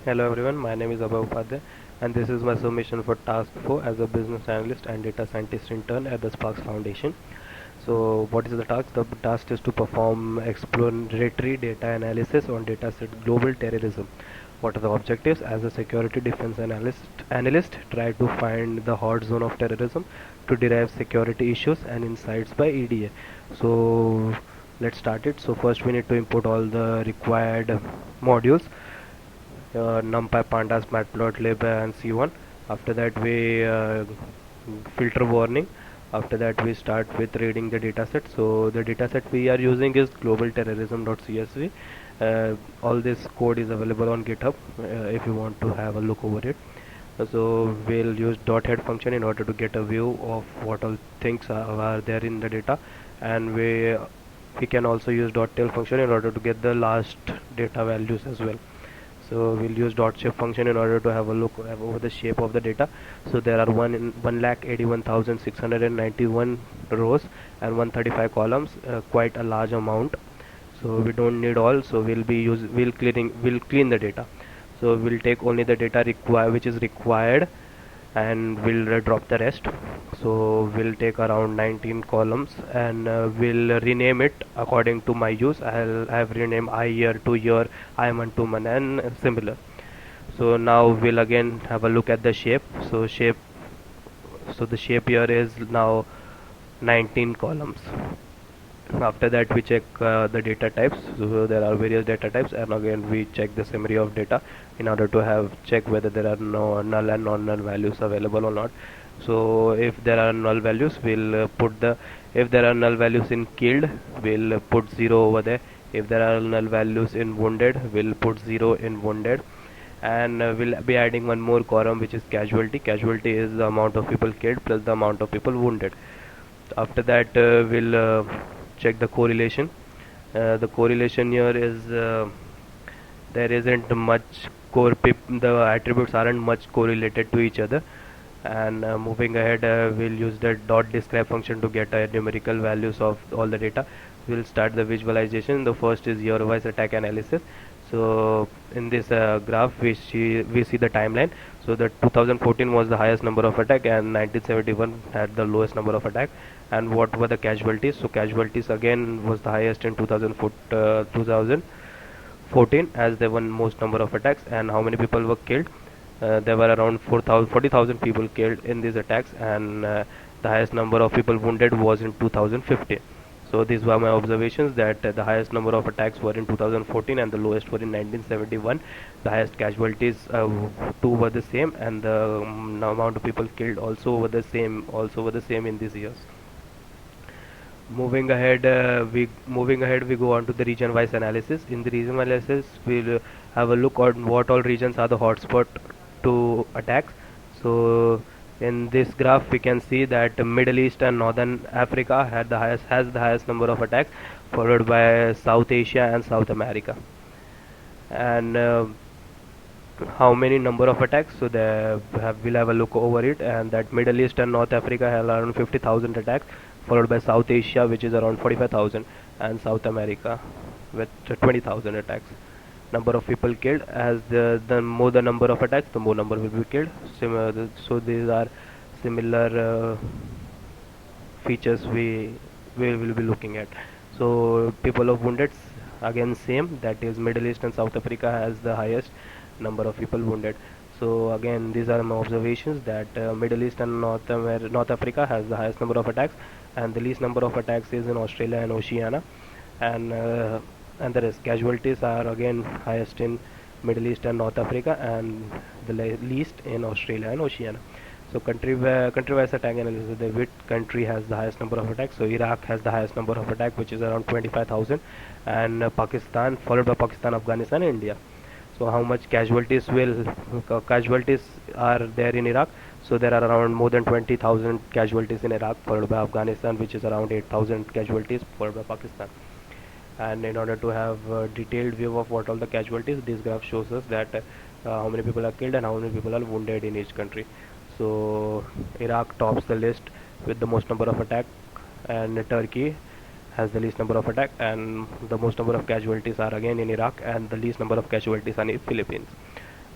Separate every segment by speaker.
Speaker 1: Hello everyone, my name is Abhay Upadhyay and this is my submission for Task 4 as a business analyst and data scientist intern at the Sparks Foundation. So what is the task? The task is to perform exploratory data analysis on dataset global terrorism. What are the objectives? As a security defense analyst try to find the hot zone of terrorism to derive security issues and insights by EDA. So let's start it. So first we need to import all the required modules, NumPy, Pandas, Matplotlib, and C1. After that, we filter warning. After that, we start with reading the dataset. So the dataset we are using is globalterrorism.csv. All this code is available on GitHub if you want to have a look over it. So we'll use .head function in order to get a view of what all things are there in the data, and we can also use .tail function in order to get the last data values as well. So we'll use .shape function in order to have a look over the shape of the data. So there are 1,81,691 rows and 135 columns, quite a large amount. So we don't need all. So we'll clean the data. So we'll take only the data which is required, and we'll drop the rest. So we'll take around 19 columns, and we'll rename it according to my use. I have renamed I year to year, I month to month, and similar. So now we'll again have a look at the shape. So the shape here is now 19 columns. After that we check the data types. So there are various data types, and again we check the summary of data in order to have check whether there are no null and non-null values available or not. So if there are null values, we'll put the if there are null values in killed, we'll put 0 over there. If there are null values in wounded, we'll put 0 in wounded. And we'll be adding one more column, which is casualty is the amount of people killed plus the amount of people wounded. After that we'll check the correlation. The correlation here is there isn't much the attributes aren't much correlated to each other. And moving ahead, we'll use the .describe function to get numerical values of all the data. We'll start the visualization. The first is year wise attack analysis. So in this graph we see the timeline. So the 2014 was the highest number of attack, and 1971 had the lowest number of attack. And what were the casualties? So casualties again was the highest in 2014, as there were most number of attacks. And how many people were killed? There were around 40,000 people killed in these attacks, and the highest number of people wounded was in 2015. So these were my observations, that the highest number of attacks were in 2014 and the lowest were in 1971. The highest casualties too were the same, and the amount of people killed also were the same in these years. Moving ahead, we go on to the region-wise analysis. In the region analysis, we'll have a look on what all regions are the hotspot to attacks. So in this graph, we can see that the Middle East and Northern Africa has the highest number of attacks, followed by South Asia and South America. And how many number of attacks? So we'll have a look over it, and that Middle East and North Africa have around 50,000 attacks, followed by South Asia, which is around 45,000, and South America with 20,000 attacks. Number of people killed, as the more the number of attacks, the more number will be killed. So these are similar features we will be looking at. So people of wounded, again same, that is Middle East and South Africa has the highest number of people wounded. So again, these are my observations, that Middle East and North Africa has the highest number of attacks, and the least number of attacks is in Australia and Oceania. And the rest casualties are again highest in Middle East and North Africa, and the least in Australia and Oceania. So country-wise attack analysis, the which country has the highest number of attacks? So Iraq has the highest number of attacks, which is around 25,000, and Pakistan, followed by Pakistan, Afghanistan, and India. So how much casualties are there in Iraq? So there are around more than 20,000 casualties in Iraq, followed by Afghanistan, which is around 8,000 casualties, followed by Pakistan. And in order to have a detailed view of what all the casualties, this graph shows us that how many people are killed and how many people are wounded in each country. So Iraq tops the list with the most number of attack, and Turkey has the least number of attack, and the most number of casualties are again in Iraq, and the least number of casualties are in Philippines.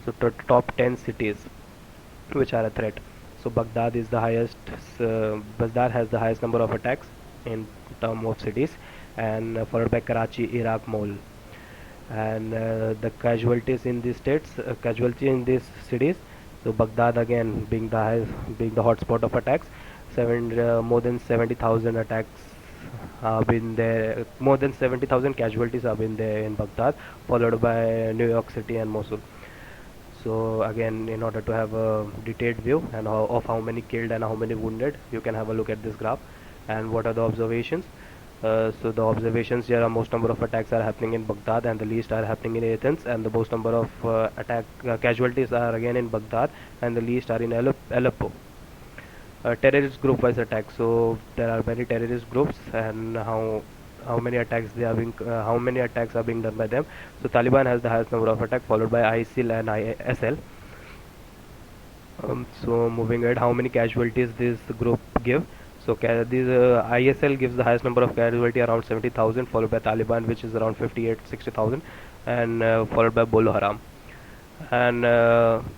Speaker 1: So top 10 cities which are a threat. So Baghdad has the highest number of attacks in term of cities, and followed by Karachi, Iraq, Mole. And the casualty in these cities. So Baghdad again being the hotspot of attacks. More than 70,000 attacks have been there. More than 70,000 casualties have been there in Baghdad, followed by New York City and Mosul. So again, in order to have a detailed view and of how many killed and how many wounded, you can have a look at this graph. And what are the observations? So the observations here are most number of attacks are happening in Baghdad and the least are happening in Athens, and the most number of casualties are again in Baghdad and the least are in Aleppo. Terrorist group wise attacks. So there are many terrorist groups, and how many attacks how many attacks are being done by them. So Taliban has the highest number of attacks, followed by ISIL and ISL. So moving ahead, how many casualties this group give? So ISL gives the highest number of casualty, around 70,000, followed by Taliban, which is around 58-60,000, and followed by Boko Haram. And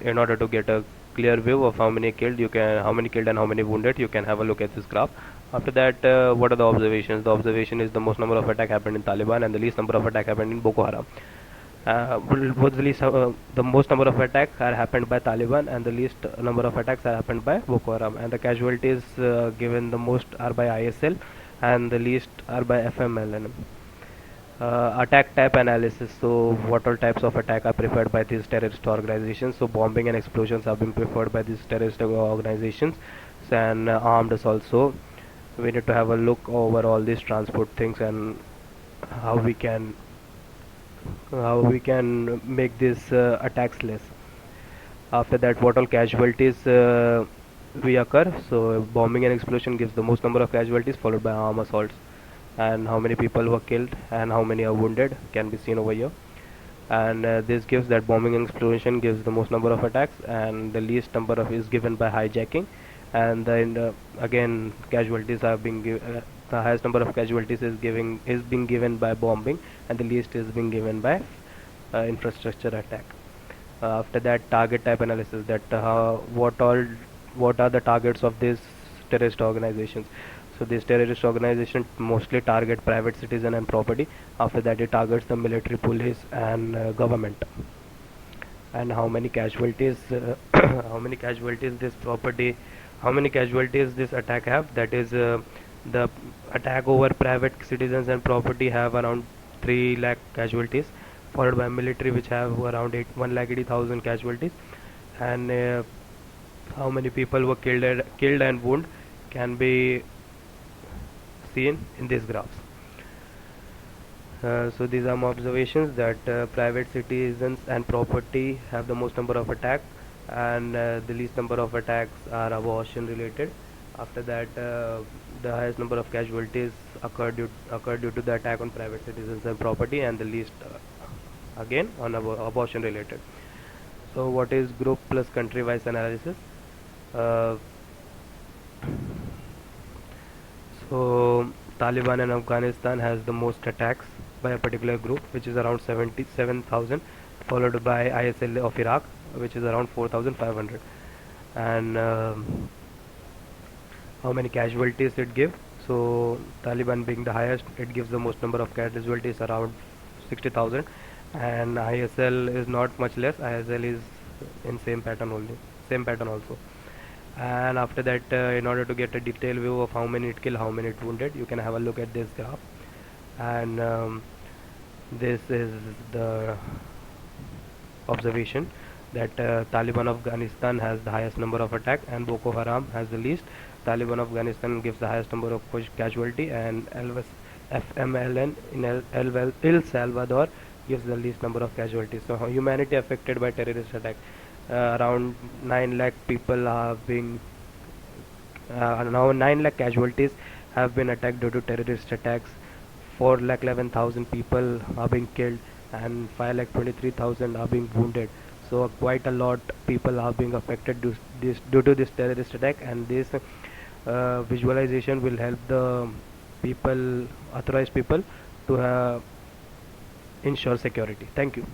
Speaker 1: in order to get a clear view of how many killed and how many wounded, you can have a look at this graph. After that, what are the observations? The observation is the most number of attack happened in Taliban and the least number of attack happened in Boko Haram. The most number of attacks are happened by Taliban and the least number of attacks are happened by Boko Haram, and the casualties given the most are by ISL and the least are by FMLN. Attack type analysis. So what all types of attack are preferred by these terrorist organizations? So bombing and explosions have been preferred by these terrorist organizations, and armed is also. We need to have a look over all these transport things and how we can make these attacks less. After that, what all casualties we occur? So bombing and explosion gives the most number of casualties, followed by armed assaults. And how many people were killed and how many are wounded can be seen over here. And this gives that bombing and explosion gives the most number of attacks, and the least number of is given by hijacking. And then again, casualties are being the highest number of casualties is being given by bombing, and the least is being given by infrastructure attack. After that, target type analysis. That what are the targets of these terrorist organizations? So these terrorist organizations mostly target private citizen and property. After that, it targets the military, police, and government. And how many casualties? How many casualties this attack have? That is, the attack over private citizens and property have around 3 lakh casualties, followed by military, which have around 1,80,000 casualties. And how many people were killed and wounded can be seen in these graphs. So these are my observations, that private citizens and property have the most number of attacks, and the least number of attacks are abortion related. After that, the highest number of casualties occurred due to the attack on private citizens and property, and the least again on abortion related. So what is group plus country wise analysis? Uh, so Taliban in Afghanistan has the most attacks by a particular group, which is around 77,000, followed by ISL of Iraq, which is around 4,500. And how many casualties it gives? So Taliban being the highest, it gives the most number of casualties, around 60,000, and ISL is not much less. ISL is in same pattern also. And after that, in order to get a detailed view of how many it killed, how many it wounded, you can have a look at this graph. And this is the observation, that Taliban Afghanistan has the highest number of attack and Boko Haram has the least. Taliban Afghanistan gives the highest number of casualty, and FMLN in El Salvador gives the least number of casualties. So humanity affected by terrorist attack, around 9 lakh people have been now 9 lakh casualties have been attacked due to terrorist attacks. 4 lakh 11,000 people are being killed, and 5 lakh 23,000 are being wounded. So quite a lot people are being affected due to this terrorist attack, and this visualization will help the authorized people to ensure security. Thank you.